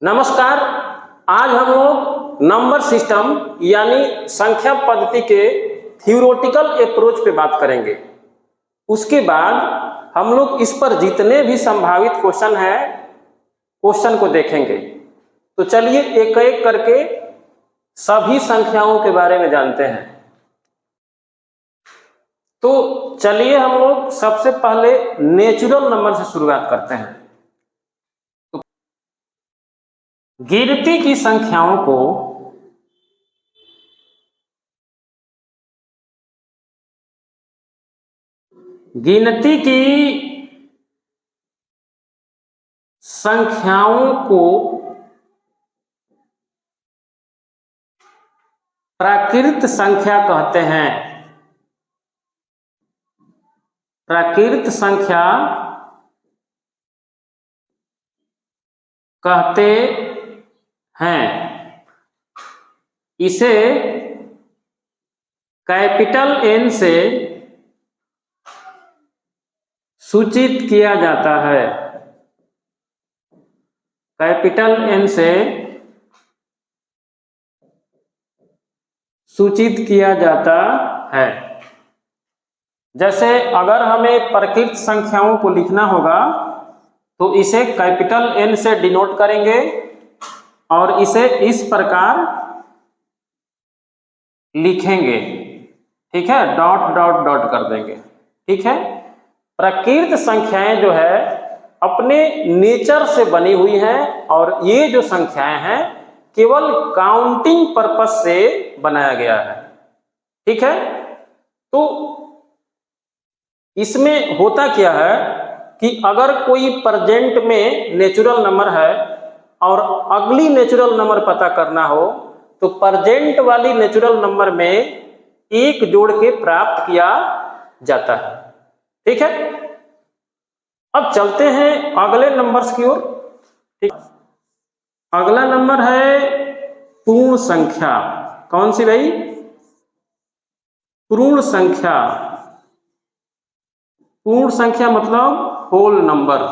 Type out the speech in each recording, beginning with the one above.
नमस्कार। आज हम लोग नंबर सिस्टम यानी संख्या पद्धति के थ्योरेटिकल अप्रोच पे बात करेंगे। उसके बाद हम लोग इस पर जितने भी संभावित क्वेश्चन हैं क्वेश्चन को देखेंगे। तो चलिए एक एक करके सभी संख्याओं के बारे में जानते हैं। तो चलिए हम लोग सबसे पहले नेचुरल नंबर से शुरुआत करते हैं। गिनती की संख्याओं को प्राकृत संख्या कहते हैं। प्राकृत संख्या कहते हैं। इसे कैपिटल N से सूचित किया जाता है। कैपिटल N से सूचित किया जाता है। जैसे अगर हमें प्राकृत संख्याओं को लिखना होगा तो इसे कैपिटल N से डिनोट करेंगे और इसे इस प्रकार लिखेंगे। ठीक है, डॉट डॉट डॉट कर देंगे। ठीक है, प्राकृत संख्याएं जो है अपने नेचर से बनी हुई हैं और ये जो संख्याएं हैं केवल काउंटिंग पर्पस से बनाया गया है। ठीक है, तो इसमें होता क्या है कि अगर कोई प्रेजेंट में नेचुरल नंबर है और अगली नेचुरल नंबर पता करना हो तो प्रेजेंट वाली नेचुरल नंबर में एक जोड़ के प्राप्त किया जाता है। ठीक है, अब चलते हैं अगले नंबर्स की ओर। ठीक, अगला नंबर है पूर्ण संख्या। कौन सी भाई? पूर्ण संख्या। पूर्ण संख्या मतलब होल नंबर।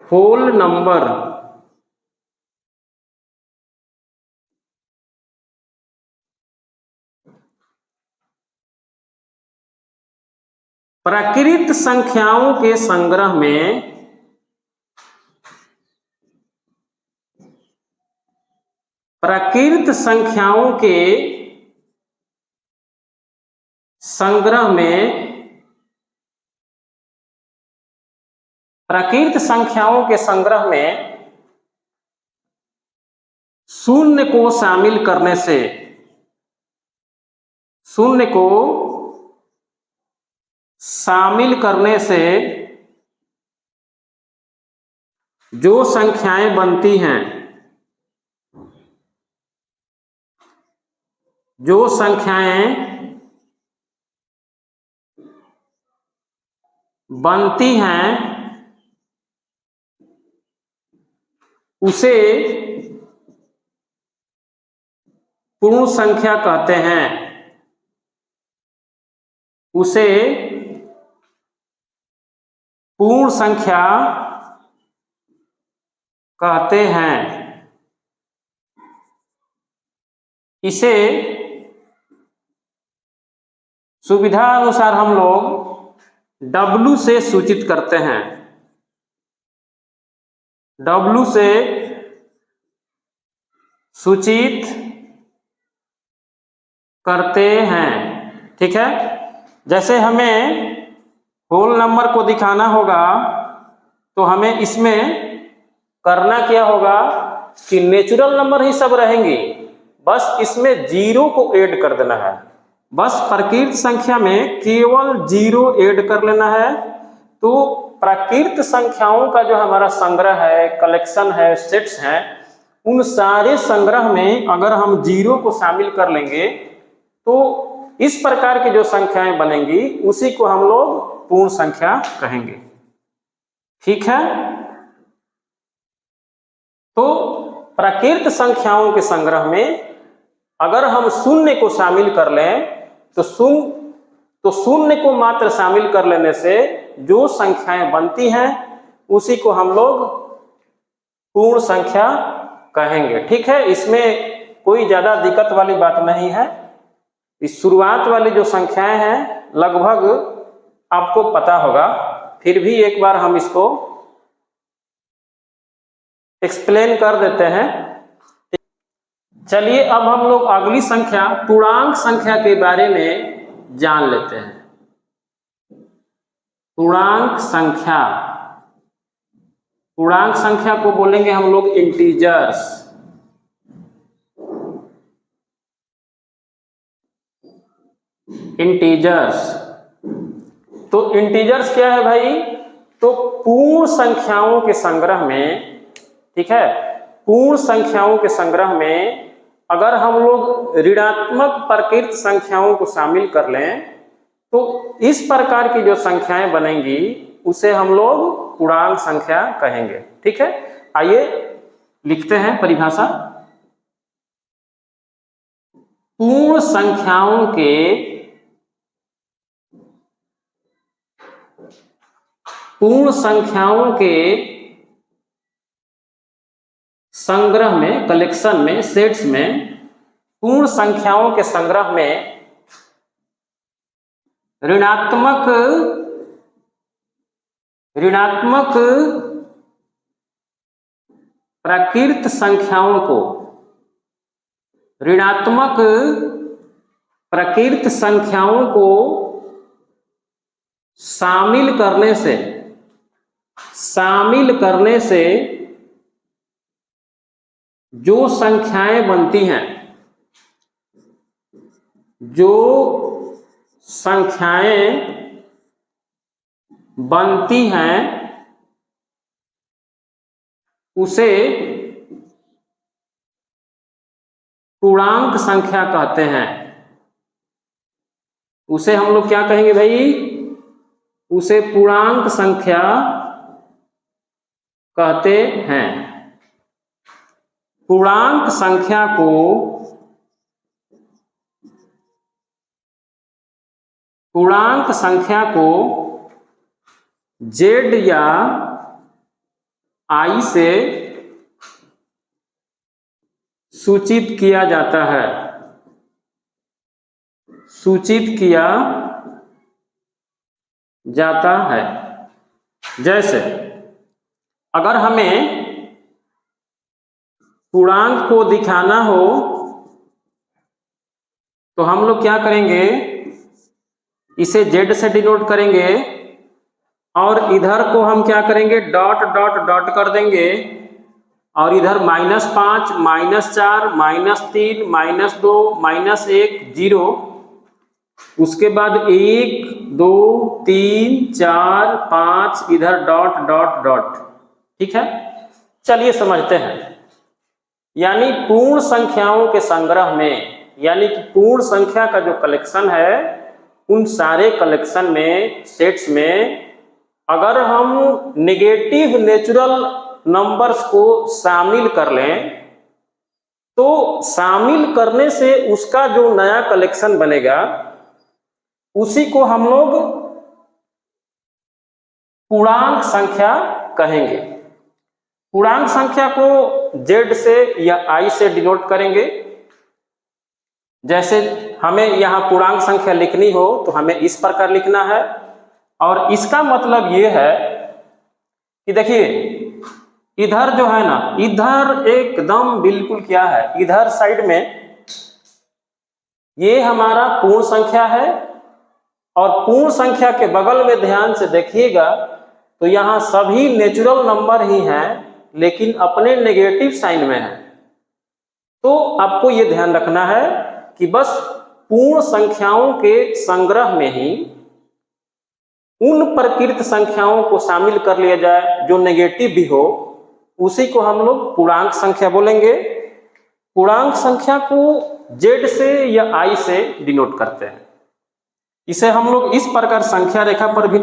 Whole number. प्राकृत संख्याओं के संग्रह में प्राकृत संख्याओं के संग्रह में शून्य को शामिल करने से जो संख्याएं बनती हैं, उसे पूर्ण संख्या कहते हैं। उसे पूर्ण संख्या कहते हैं। इसे सुविधा अनुसार हम लोग W से सूचित करते हैं। W से सूचित करते हैं। ठीक है, जैसे हमें होल नंबर को दिखाना होगा तो हमें इसमें करना क्या होगा कि नेचुरल नंबर ही सब रहेंगी, बस इसमें जीरो को ऐड कर देना है। बस प्राकृत संख्या में केवल जीरो ऐड कर लेना है। तो प्राकृत संख्याओं का जो हमारा संग्रह है, कलेक्शन है, सेट्स हैं, उन सारे संग्रह में अगर हम जीरो को शामिल कर लेंगे तो इस प्रकार की जो संख्याएं बनेंगी उसी को हम लोग पूर्ण संख्या कहेंगे। ठीक है, तो प्राकृत संख्याओं के संग्रह में अगर हम शून्य को शामिल कर लें तो शून्य को मात्र शामिल कर लेने से जो संख्याएं बनती हैं उसी को हम लोग पूर्ण संख्या कहेंगे। ठीक है, इसमें कोई ज्यादा दिक्कत वाली बात नहीं है। इस शुरुआत वाली जो संख्याएं हैं लगभग आपको पता होगा, फिर भी एक बार हम इसको एक्सप्लेन कर देते हैं। चलिए अब हम लोग अगली संख्या पूर्णांक संख्या के बारे में जान लेते हैं। पूर्णांक संख्या, पूर्णांक संख्या को बोलेंगे हम लोग इंटीजर्स। इंटीजर्स, तो इंटीजर्स क्या है भाई? तो पूर्ण संख्याओं के संग्रह में, ठीक है, पूर्ण संख्याओं के संग्रह में अगर हम लोग ऋणात्मक प्रकृत संख्याओं को शामिल कर लें तो इस प्रकार की जो संख्याएं बनेंगी उसे हम लोग पूर्णांक संख्या कहेंगे। ठीक है, आइए लिखते हैं परिभाषा। पूर्ण संख्याओं के संग्रह में, कलेक्शन में, सेट्स में, पूर्ण संख्याओं के संग्रह में ऋणात्मक प्रकृत संख्याओं को, ऋणात्मक प्रकृत संख्याओं को शामिल करने से जो संख्याएं बनती हैं, जो संख्याएं बनती हैं उसे पूर्णांक संख्या कहते हैं। उसे हम लोग क्या कहेंगे भाई? उसे पूर्णांक संख्या कहते हैं। पूर्णांक संख्या को Z या I से सूचित किया जाता है। जैसे अगर हमें पूर्णांक को दिखाना हो तो हम लोग क्या करेंगे? इसे Z से डिनोट करेंगे और इधर को हम क्या करेंगे? डॉट डॉट डॉट कर देंगे और इधर -5, -4, -3, -2, -1, 0, उसके बाद 1, 2, 3, 4, 5, इधर डॉट डॉट डॉट। ठीक है, चलिए समझते हैं। यानी पूर्ण संख्याओं के संग्रह में, यानी कि पूर्ण संख्या का जो कलेक्शन है, उन सारे कलेक्शन में, सेट्स में अगर हम नेगेटिव नेचुरल नंबर्स को शामिल कर लें तो शामिल करने से उसका जो नया कलेक्शन बनेगा उसी को हम लोग पूर्णांक संख्या कहेंगे। पूर्णांक संख्या को Z से या I से डिनोट करेंगे। जैसे हमें यहाँ पूर्णांक संख्या लिखनी हो तो हमें इस प्रकार लिखना है, और इसका मतलब ये है कि देखिए इधर जो है ना, इधर एकदम बिल्कुल क्या है, इधर साइड में ये हमारा पूर्ण संख्या है और पूर्ण संख्या के बगल में ध्यान से देखिएगा तो यहाँ सभी नेचुरल नंबर ही हैं लेकिन अपने नेगेटिव साइन में है। तो आपको ये ध्यान रखना है कि बस पूर्ण संख्याओं के संग्रह में ही उन प्रकृत संख्याओं को शामिल कर लिया जाए जो नेगेटिव भी हो, उसी को हम लोग पूर्णांक संख्या बोलेंगे। पूर्णांक संख्या को Z से या I से डिनोट करते हैं। इसे हम लोग इस प्रकार संख्या रेखा पर भी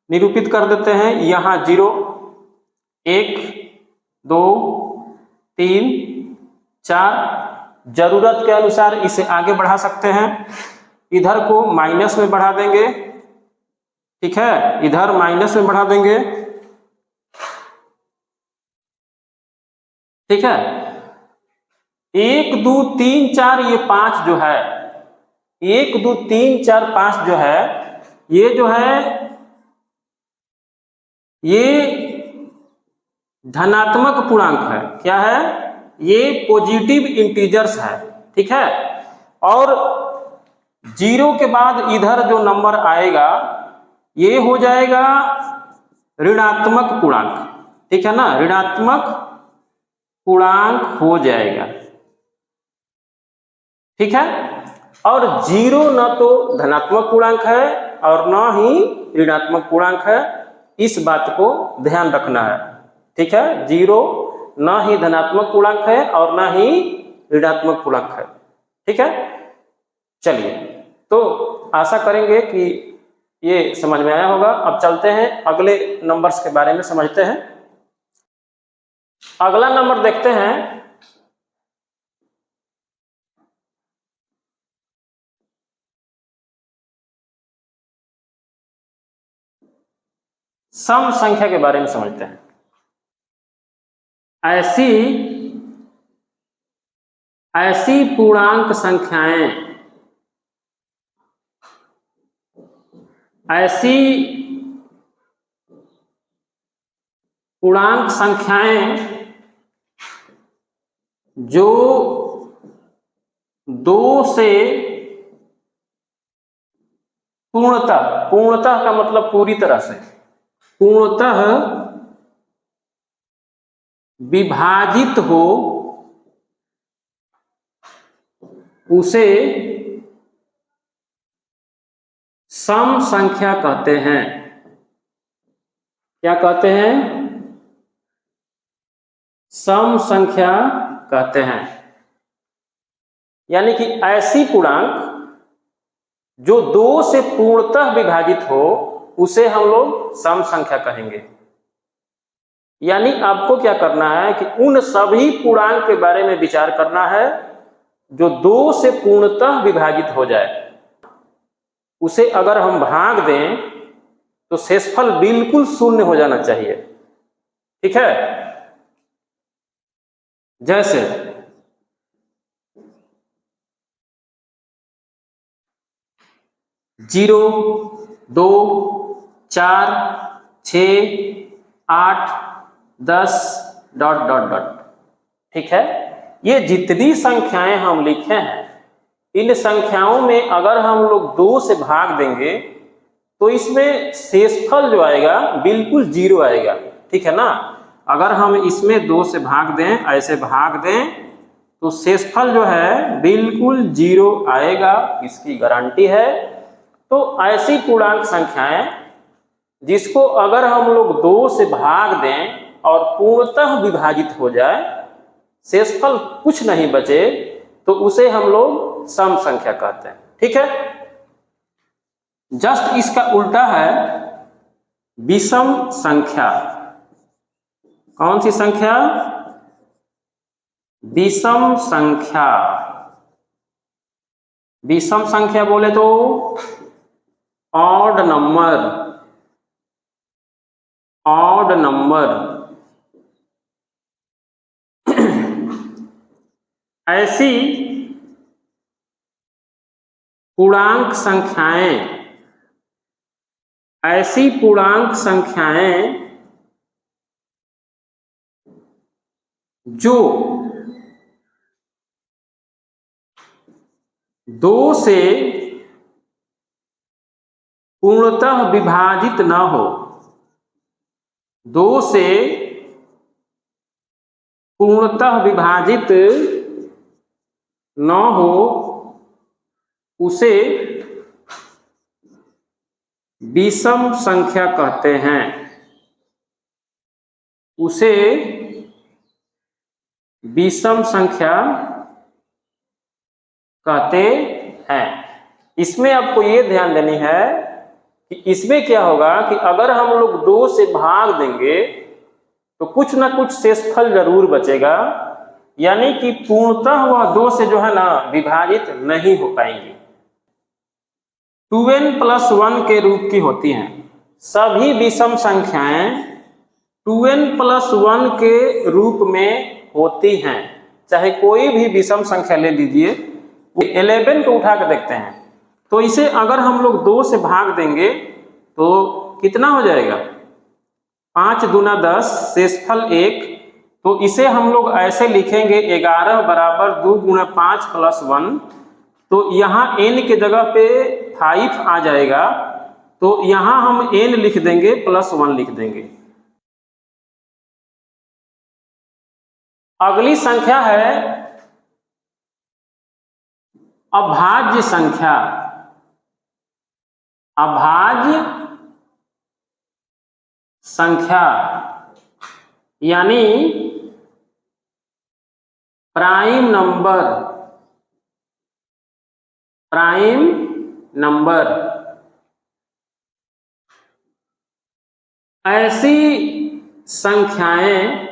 निरूपित कर देते हैं। यहाँ 0, 1, 2, 3, 4, जरूरत के अनुसार इसे आगे बढ़ा सकते हैं। इधर को माइनस में बढ़ा देंगे, ठीक है, इधर माइनस में बढ़ा देंगे ठीक है। 1 2 3 4 ये 5 जो है, 1 2 3 4 5 जो है, ये जो है ये धनात्मक पूर्णांक है। क्या है? ये पॉजिटिव इंटीजर्स है। ठीक है। और 0 के बाद इधर जो नंबर आएगा ये हो जाएगा ऋणात्मक पूर्णांक। ठीक है ना, ऋणात्मक पूर्णांक हो जाएगा। ठीक है। और 0 न तो धनात्मक पूर्णांक है और न ही ऋणात्मक पूर्णांक है, इस बात को ध्यान रखना है। ठीक है। 0 न ही धनात्मक पूर्णांक है और न ही ऋणात्मक पूर्णांक है। ठीक है। चलिए, तो आशा करेंगे कि ये समझ में आया होगा। अब चलते हैं अगले नंबर्स के बारे में समझते हैं। अगला नंबर देखते हैं, सम संख्या के बारे में समझते हैं। ऐसी पूर्णांक संख्याएं, ऐसी पूर्णांक संख्याएं जो 2 से पूर्णतः का मतलब पूरी तरह से, पूर्णतः विभाजित हो, उसे सम संख्या कहते हैं। क्या कहते हैं? सम संख्या कहते हैं। यानी कि ऐसी पूर्णांक जो 2 से पूर्णतः विभाजित हो, उसे हम लोग सम संख्या कहेंगे। यानी आपको क्या करना है कि उन सभी पूर्णांक के बारे में विचार करना है जो 2 से पूर्णतः विभाजित हो जाए। उसे अगर हम भाग दें तो शेषफल बिल्कुल शून्य हो जाना चाहिए। ठीक है। जैसे 0 2 4 6 8 10 ... ठीक है। ये जितनी संख्याएं हम लिखे हैं, इन संख्याओं में अगर हम लोग 2 से भाग देंगे तो इसमें शेषफल जो आएगा बिल्कुल 0 आएगा। ठीक है ना। अगर हम इसमें 2 से भाग दें, ऐसे भाग दें, तो शेषफल जो है बिल्कुल 0 आएगा, इसकी गारंटी है। तो ऐसी पूर्णांक संख्याएं जिसको अगर हम लोग 2 से भाग दें और पूर्णतः विभाजित हो जाए, शेषफल कुछ नहीं बचे, तो उसे हम लोग सम संख्या कहते हैं। ठीक है। जस्ट इसका उल्टा है विषम संख्या। कौन सी संख्या? विषम संख्या। विषम संख्या बोले तो ऑड नंबर, ऑड नंबर। ऐसी पूर्णांक संख्याएं, ऐसी पूर्णांक संख्याएं जो 2 से पूर्णतः विभाजित न हो, 2 से पूर्णतः विभाजित न हो, उसे विषम संख्या कहते हैं। उसे विषम संख्या कहते हैं। इसमें आपको ये ध्यान देनी है कि इसमें क्या होगा कि अगर हम लोग 2 से भाग देंगे तो कुछ ना कुछ शेषफल जरूर बचेगा, यानी कि पूर्णतः वह 2 से जो है ना विभाजित नहीं हो पाएंगे। 2n+1 के रूप की होती हैं सभी विषम संख्याएं। 2n+1 के रूप में होती हैं। चाहे कोई भी विषम संख्या ले लीजिए, 11 को उठा कर देखते हैं तो इसे अगर हम लोग 2 से भाग देंगे तो कितना हो जाएगा, 5 दूना 10, शेषफल 1। तो इसे हम लोग ऐसे लिखेंगे 11 बराबर 2 गुणा 5 प्लस 1। तो यहाँ n के जगह पे 5 आ जाएगा, तो यहाँ हम n लिख देंगे प्लस 1 लिख देंगे। अगली संख्या है अभाज्य संख्या। अभाज्य संख्या यानी प्राइम नंबर। प्राइम नंबर ऐसी संख्याएं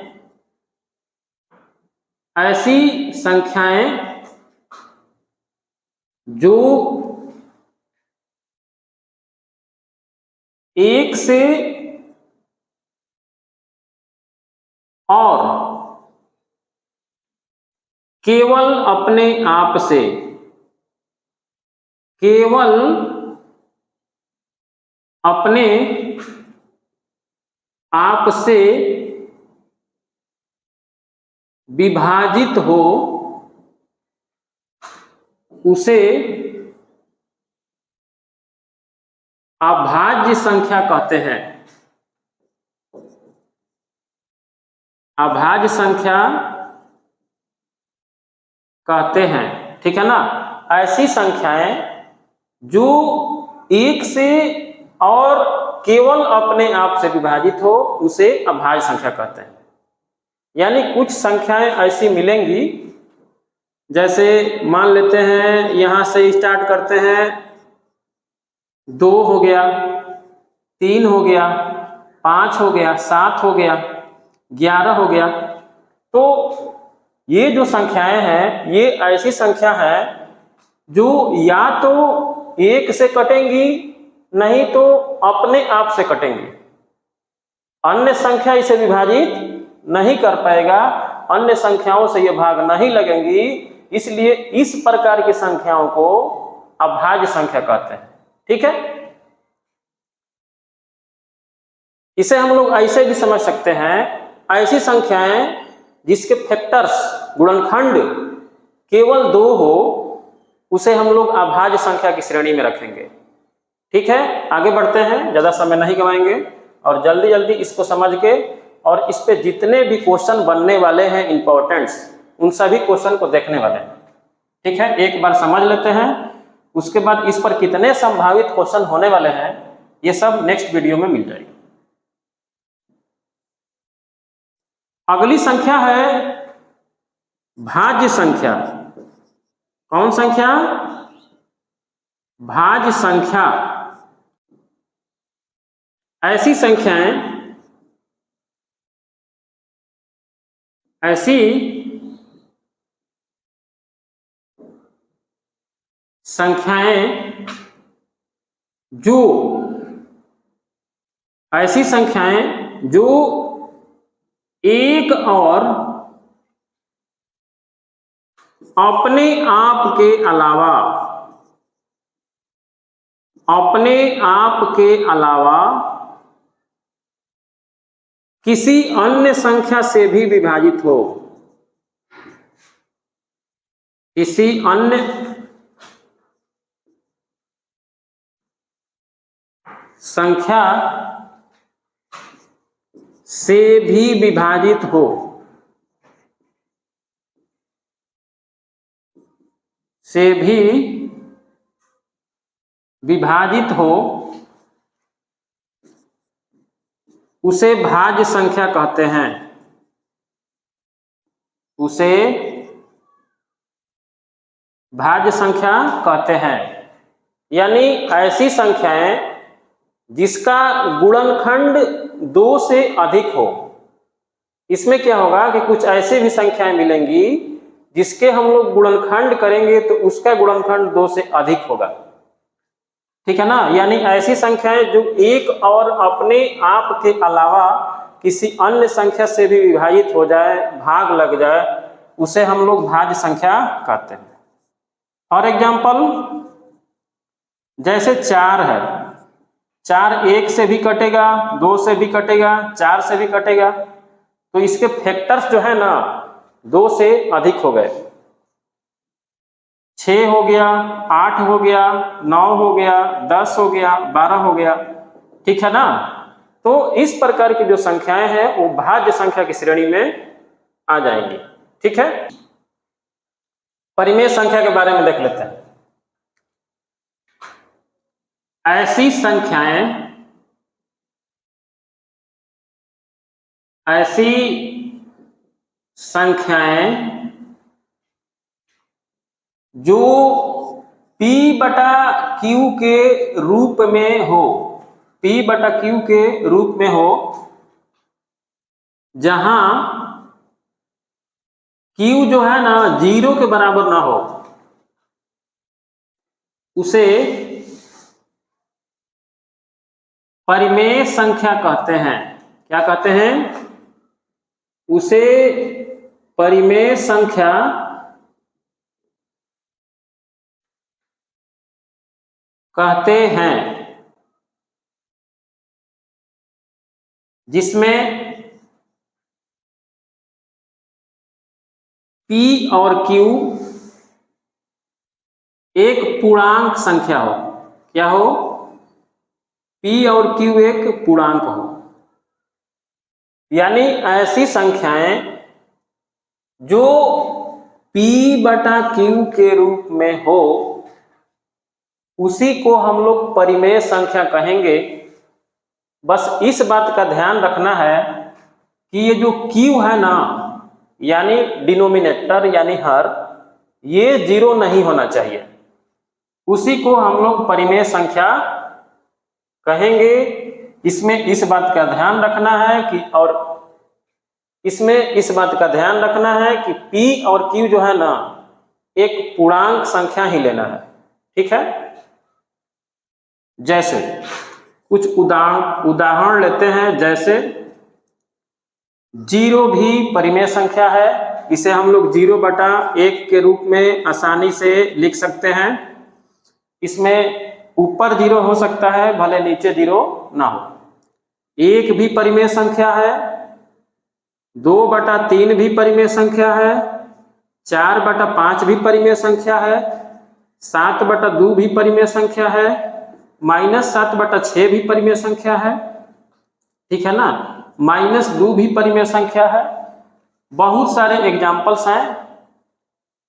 जो 1 से और केवल अपने आप से, केवल अपने आप से विभाजित हो उसे अभाज्य संख्या कहते हैं। अभाज्य संख्या कहते हैं, ठीक है ना। ऐसी संख्याएं जो 1 से और केवल अपने आप से विभाजित हो उसे अभाज्य संख्या कहते हैं। यानी कुछ संख्याएं ऐसी मिलेंगी, जैसे मान लेते हैं यहां से स्टार्ट करते हैं, 2 हो गया, 3 हो गया, 5 हो गया, 7 हो गया, 11 हो गया। तो ये जो संख्याएं हैं ये ऐसी संख्या है जो या तो 1 से कटेंगी नहीं तो अपने आप से कटेंगी। अन्य संख्या इसे विभाजित नहीं कर पाएगा, अन्य संख्याओं से ये भाग नहीं लगेंगी, इसलिए इस प्रकार की संख्याओं को अभाज्य संख्या कहते हैं। ठीक है, इसे हम लोग ऐसे भी समझ सकते हैं, ऐसी संख्याएं जिसके फैक्टर्स गुणनखंड केवल 2 हो उसे हम लोग अभाज्य संख्या की श्रेणी में रखेंगे। ठीक है, आगे बढ़ते हैं, ज्यादा समय नहीं गवाएंगे और जल्दी जल्दी इसको समझ के और इस पे जितने भी क्वेश्चन बनने वाले हैं इंपॉर्टेंट्स, उन सभी क्वेश्चन को देखने वाले हैं। ठीक है, एक बार समझ लेते हैं, उसके बाद इस पर कितने संभावित क्वेश्चन होने वाले हैं ये सब नेक्स्ट वीडियो में मिल जाएगी। अगली संख्या है भाज्य संख्या। कौन संख्या? भाज्य संख्या। ऐसी संख्याएं जो एक और अपने आप के अलावा किसी अन्य संख्या से भी विभाजित हो। किसी अन्य संख्या से भी विभाजित हो। उसे भाज्य संख्या कहते हैं। उसे भाज्य संख्या कहते हैं। यानी ऐसी संख्याएं जिसका गुणनखंड 2 से अधिक हो। इसमें क्या होगा कि कुछ ऐसी भी संख्याएं मिलेंगी जिसके हम लोग गुणनखंड करेंगे तो उसका गुणनखंड 2 से अधिक होगा। ठीक है ना, यानी ऐसी संख्याएं जो एक और अपने आप के अलावा किसी अन्य संख्या से भी विभाजित हो जाए, भाग लग जाए, उसे हम लोग भाज्य संख्या कहते हैं। और एग्जाम्पल, जैसे 4 है, 4 1 से भी कटेगा, 2 से भी कटेगा, 4 से भी कटेगा, तो इसके फैक्टर्स जो है ना 2 से अधिक हो गए। 6 हो गया, 8 हो गया, 9 हो गया, 10 हो गया, 12 हो गया, ठीक है ना। तो इस प्रकार की जो संख्याएं हैं वो भाज्य संख्या की श्रेणी में आ जाएंगी, ठीक है। परिमेय संख्या के बारे में देख लेते हैं। ऐसी संख्याएं जो P बटा Q के रूप में हो, P बटा Q के रूप में हो, जहां Q जो है ना 0 के बराबर ना हो, उसे परिमेय संख्या कहते हैं। क्या कहते हैं? उसे परिमेय संख्या कहते हैं, जिसमें P और Q एक पूर्णांक संख्या हो। क्या हो? P और Q एक पूर्णांक हो। यानी ऐसी संख्याएं जो P बटा Q के रूप में हो, उसी को हम लोग परिमेय संख्या कहेंगे। बस इस बात का ध्यान रखना है कि ये जो Q है ना, यानी डिनोमिनेटर यानी हर, ये 0 नहीं होना चाहिए, उसी को हम लोग परिमेय संख्या कहेंगे। इसमें इस बात का ध्यान रखना है कि P और Q जो है ना एक पूर्णांक संख्या ही लेना है, ठीक है। जैसे कुछ उदाहरण लेते हैं। जैसे 0 भी परिमेय संख्या है, इसे हम लोग 0 बटा 1 के रूप में आसानी से लिख सकते हैं। इसमें ऊपर 0 हो सकता है, भले नीचे 0 ना हो। 1 भी परिमेय संख्या है, 2 बटा 3 भी परिमेय संख्या है, 4 बटा 5 भी परिमेय संख्या है, 7 बटा 2 भी परिमेय संख्या है, -7 बटा 6 भी परिमेय संख्या है, ठीक है ना, -2 भी परिमेय संख्या है। बहुत सारे एग्जाम्पल्स हैं,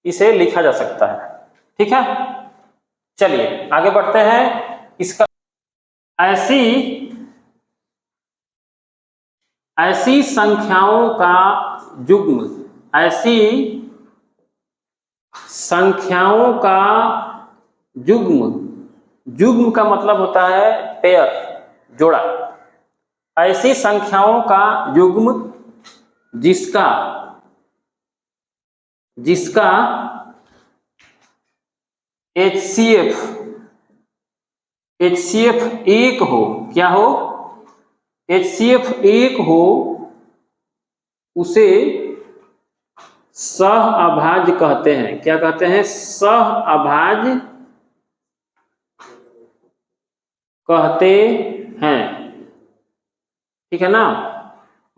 इसे लिखा जा सकता है, ठीक है। चलिए आगे बढ़ते हैं। इसका ऐसी संख्याओं का युग्म, ऐसी संख्याओं का युग्म का मतलब होता है पेयर, जोड़ा। ऐसी संख्याओं का युग्म जिसका HCF 1 हो। क्या हो? HCF 1 हो, उसे सहअभाज्य कहते हैं। क्या कहते हैं? सहअभाज्य कहते हैं, ठीक है ना।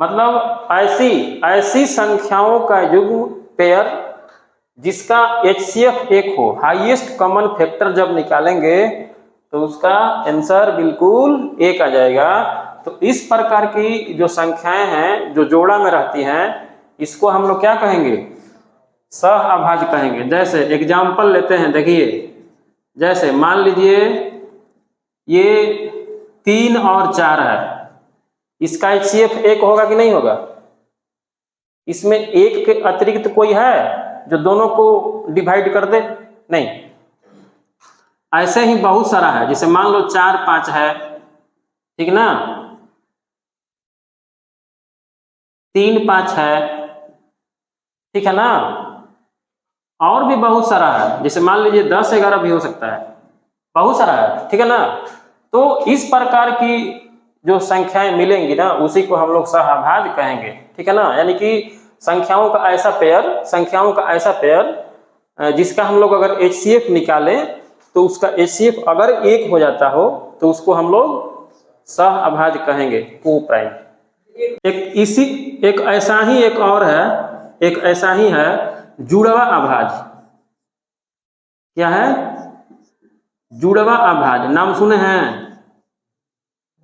मतलब ऐसी संख्याओं का युग्म पेयर जिसका HCF 1 हो, हाईएस्ट कॉमन फैक्टर जब निकालेंगे तो उसका आंसर बिल्कुल 1 आ जाएगा। तो इस प्रकार की जो संख्याएं हैं जो जोड़ा में रहती हैं, इसको हम लोग क्या कहेंगे? सहअभाज्य कहेंगे। जैसे एग्जाम्पल लेते हैं, देखिए, जैसे मान लीजिए ये 3 और 4 है, इसका HCF 1 होगा कि नहीं होगा? इसमें 1 के अतिरिक्त कोई है जो दोनों को डिवाइड कर दे? नहीं। ऐसे ही बहुत सारा है, जैसे मान लो 4 5 है, ठीक ना, 3 5 है, ठीक है ना, और भी बहुत सारा है, जैसे मान लीजिए 10 11 भी हो सकता है, बहुत सारा है, ठीक है ना। तो इस प्रकार की जो संख्याएं मिलेंगी ना उसी को हम लोग सहअभाज्य कहेंगे, ठीक है ना। यानी कि संख्याओं का ऐसा पेयर जिसका हम लोग अगर HCF निकालें तो उसका HCF अगर 1 हो जाता हो तो उसको हम लोग सहअभाज्य कहेंगे, को प्राइम। एक ऐसा ही एक और है, एक ऐसा ही है जुड़वा अभाज्य। क्या है? जुड़वा अभाज्य, नाम सुने हैं?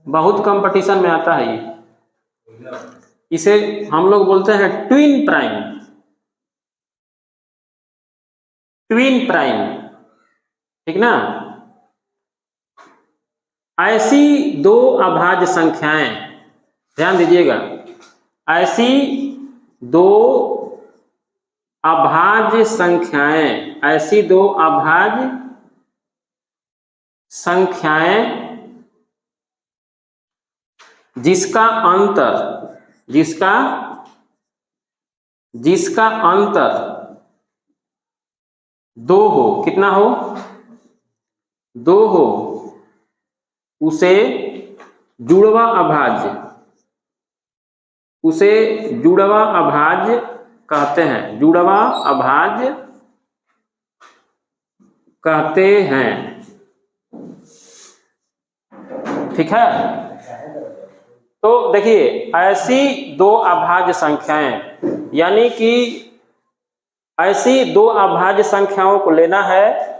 बहुत कंपटीशन में आता है ये। इसे हम लोग बोलते हैं ट्विन प्राइम, ट्विन प्राइम, ठीक ना। ऐसी दो अभाज्य संख्याएं, ध्यान दीजिएगा, ऐसी दो अभाज्य संख्याएं, ऐसी दो अभाज्य संख्याएं जिसका अंतर 2 हो, कितना हो? 2 हो, उसे जुड़वा अभाज्य कहते हैं, जुड़वा अभाज्य कहते हैं, ठीक है। तो देखिए, ऐसी दो अभाज्य संख्याएं, यानी कि ऐसी दो अभाज्य संख्याओं को लेना है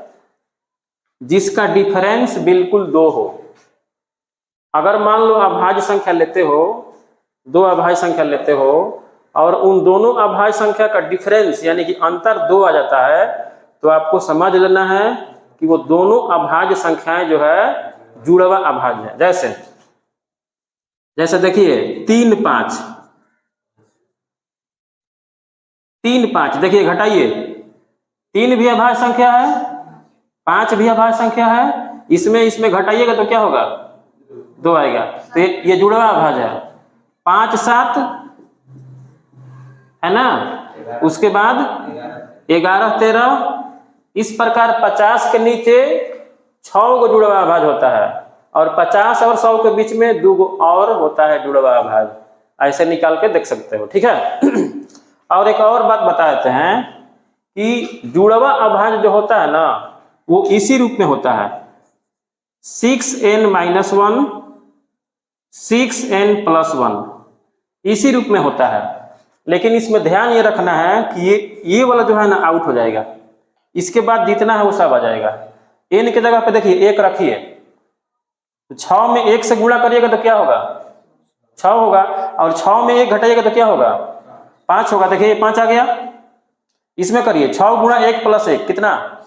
जिसका डिफरेंस बिल्कुल 2 हो। अगर मान लो अभाज्य संख्या लेते हो, दो अभाज्य संख्या लेते हो और उन दोनों अभाज्य संख्या का डिफरेंस यानी कि अंतर 2 आ जाता है, तो आपको समझ लेना है कि वो दोनों अभाज्य संख्याएं जो है जुड़वा अभाज्य है। जैसे देखिए 3 5, देखिए घटाइए, 3 भी अभाज्य संख्या है, 5 भी अभाज्य संख्या है, इसमें घटाइएगा तो क्या होगा? 2 आएगा, तो ये जुड़वा अभाज्य है। 5 7 है ना, उसके बाद 11 13, इस प्रकार 50 के नीचे 6 गो जुड़वा अभाज्य होता है और 50 और 100 के बीच में 2 गो और होता है जुड़वा अभाज्य। ऐसे निकाल के देख सकते हो, ठीक है। और एक और बात बता देते हैं कि जुड़वा अभाज्य जो होता है ना वो इसी रूप में होता है, 6n-1 6n+1, इसी रूप में होता है। लेकिन इसमें ध्यान ये रखना है कि ये वाला जो है ना आउट हो जाएगा, इसके बाद जितना है वो सब आ जाएगा। n की जगह पे देखिए 1 रखिए, तो 6 में 1 से गुणा करिएगा तो क्या होगा? 6 होगा, और 6 में 1 घटाइएगा तो क्या होगा? 5 होगा। देखिए 5 आ गया, इसमें करिए 6 गुणा 1 + 1 कितना?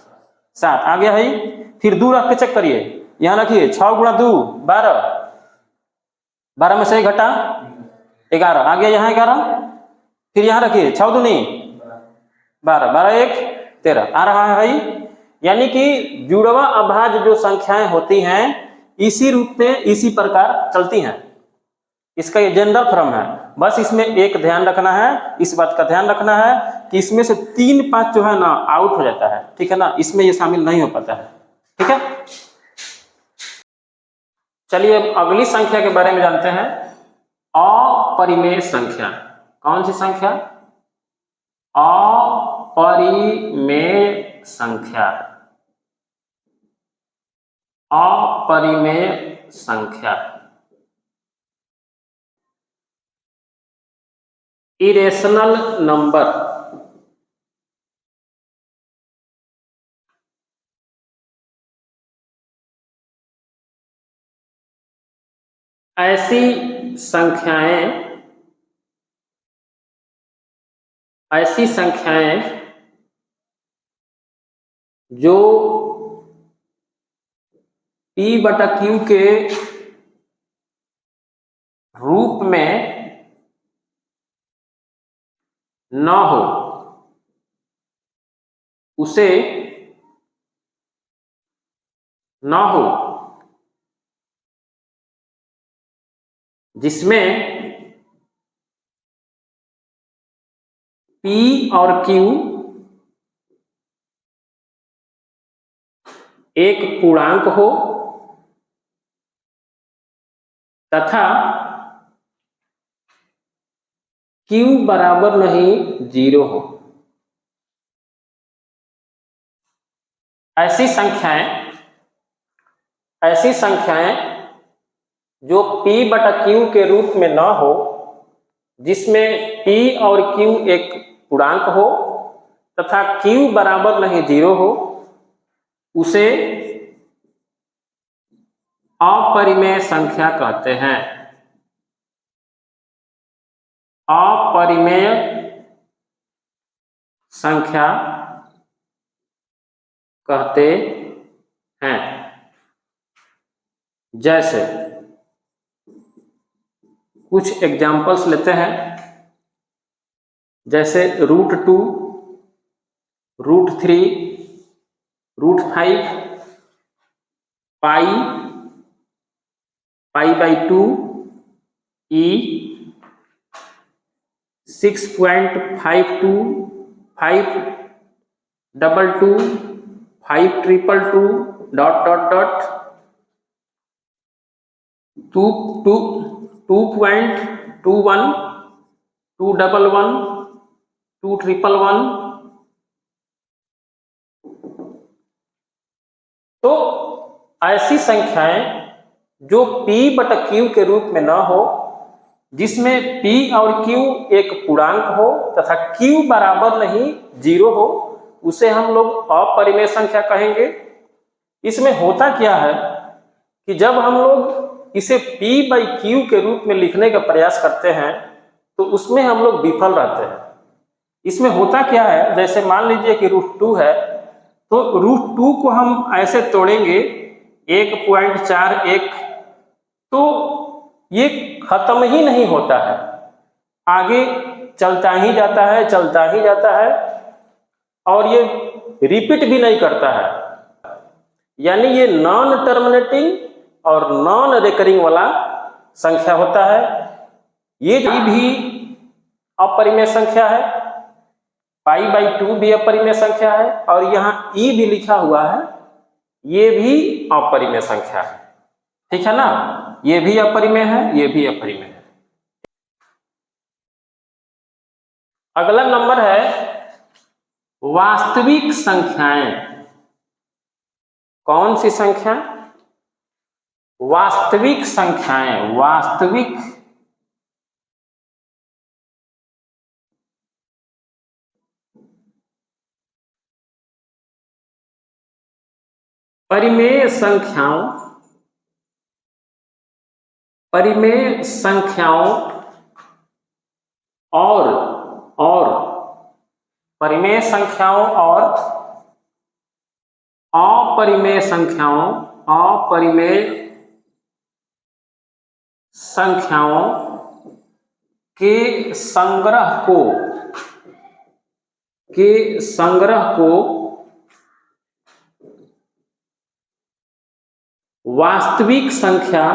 7 आ गया है। फिर 2 रख के चेक करिए, यहाँ रखिए 6 गुणा 2 12, 12 में से 1 घटा 11 आ गया, यहाँ 11। फिर यहाँ रखिए 6 दूनी 12, 12 1 13 आ रहा है भाई। यानी कि जुड़वा अभाज्य जो संख्याएं होती हैं इसी रूप में इसी प्रकार चलती हैं, इसका ये जनरल फॉर्म है। बस इसमें एक ध्यान रखना है, इस बात का ध्यान रखना है कि इसमें से 3 5 जो है ना आउट हो जाता है, ठीक है ना, इसमें ये शामिल नहीं हो पाता है, ठीक है। चलिए अब अगली संख्या के बारे में जानते हैं, अपरिमेय संख्या। कौन सी संख्या? अपरिमेय संख्या। अपरिमेय संख्या, इरेशनल नंबर। ऐसी संख्याएं जो P/Q के रूप में न हो उसे जिसमें P और Q एक पूर्णांक हो तथा Q बराबर नहीं 0 हो। ऐसी संख्याएं जो P बटा Q के रूप में ना हो, जिसमें P और Q एक पूर्णांक हो तथा Q बराबर नहीं 0 हो, उसे अपरिमेय संख्या कहते हैं। अपरिमेय संख्या कहते हैं। जैसे कुछ एग्जाम्पल्स लेते हैं, जैसे √2, √3, √5, π/2, e 6.52, 522, 522, ... 2.21, 211, 211। तो ऐसी संख्याएं जो P बटा Q के रूप में ना हो, जिसमें P और Q एक पूर्णांक हो तथा Q बराबर नहीं 0 हो, उसे हम लोग अपरिमेय संख्या कहेंगे। इसमें होता क्या है कि जब हम लोग इसे P/Q के रूप में लिखने का प्रयास करते हैं तो उसमें हम लोग विफल रहते हैं। इसमें होता क्या है, जैसे मान लीजिए कि √2 है, तो √2 को हम ऐसे तोड़ेंगे 1.41, तो ये खत्म ही नहीं होता है, आगे चलता ही जाता है और ये रिपीट भी नहीं करता है। यानी ये नॉन टर्मिनेटिंग और नॉन रिकरिंग वाला संख्या होता है। ये भी अपरिमेय संख्या है, π/2 भी अपरिमेय संख्या है, और यहाँ e भी लिखा हुआ है, ये भी अपरिमेय संख्या है। ठीक है ना, ये भी अपरिमेय है, ये भी अपरिमेय है। अगला नंबर है वास्तविक संख्याएं। कौन सी संख्या? वास्तविक संख्याएं। वास्तविक परिमेय संख्याओं और परिमेय संख्याओं और अपरिमेय संख्याओं के संग्रह को वास्तविक संख्या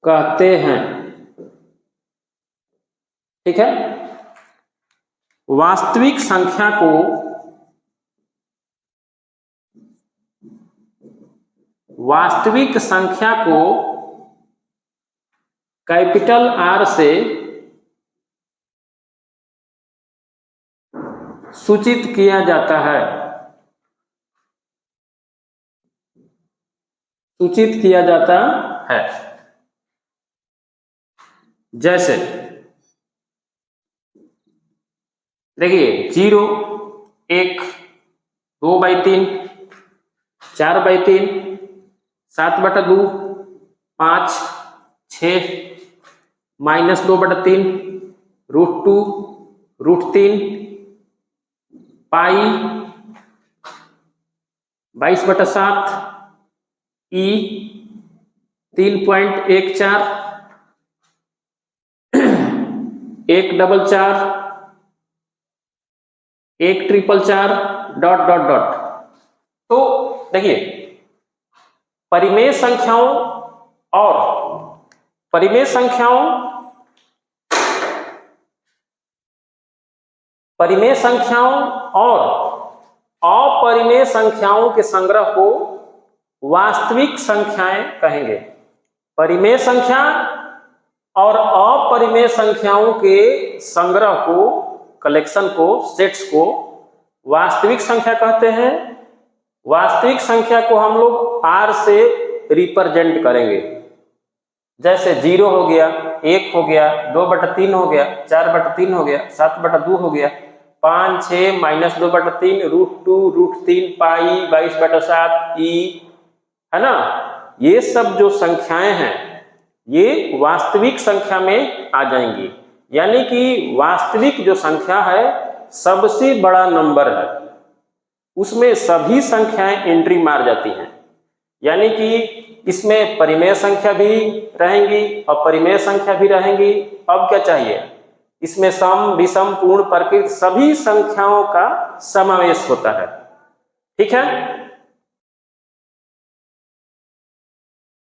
कहते हैं। ठीक है, वास्तविक संख्या को कैपिटल R से सूचित किया जाता है। जैसे देखिए 0, 1, 2/3, 4/3, 7/2, 5, 6, -2/3, √2, √3, π 22/7, e 3.14, 144, 144, ... तो देखिए परिमेय संख्याओं और अपरिमेय संख्याओं के संग्रह को वास्तविक संख्याएं कहेंगे। परिमेय संख्या और अपरिमेय संख्याओं के संग्रह को, कलेक्शन को, सेट्स को वास्तविक संख्या कहते हैं। वास्तविक संख्या को हम लोग R से रिप्रेजेंट करेंगे। जैसे 0 हो गया, 1 हो गया, 2/3 हो गया, 4/3 हो गया, 7/2 हो गया, 5, 6, -2/3, √2, √3, पाई, 22/7, ई, है ना। ये सब जो संख्याएं हैं ये वास्तविक संख्या में आ जाएंगी। यानी कि वास्तविक जो संख्या है सबसे बड़ा नंबर है, उसमें सभी संख्याएं एंट्री मार जाती हैं। यानी कि इसमें परिमेय संख्या भी रहेंगी, अपरिमेय संख्या भी रहेंगी। अब क्या चाहिए, इसमें सम, विषम, पूर्ण, प्रकृत सभी संख्याओं का समावेश होता है। ठीक है।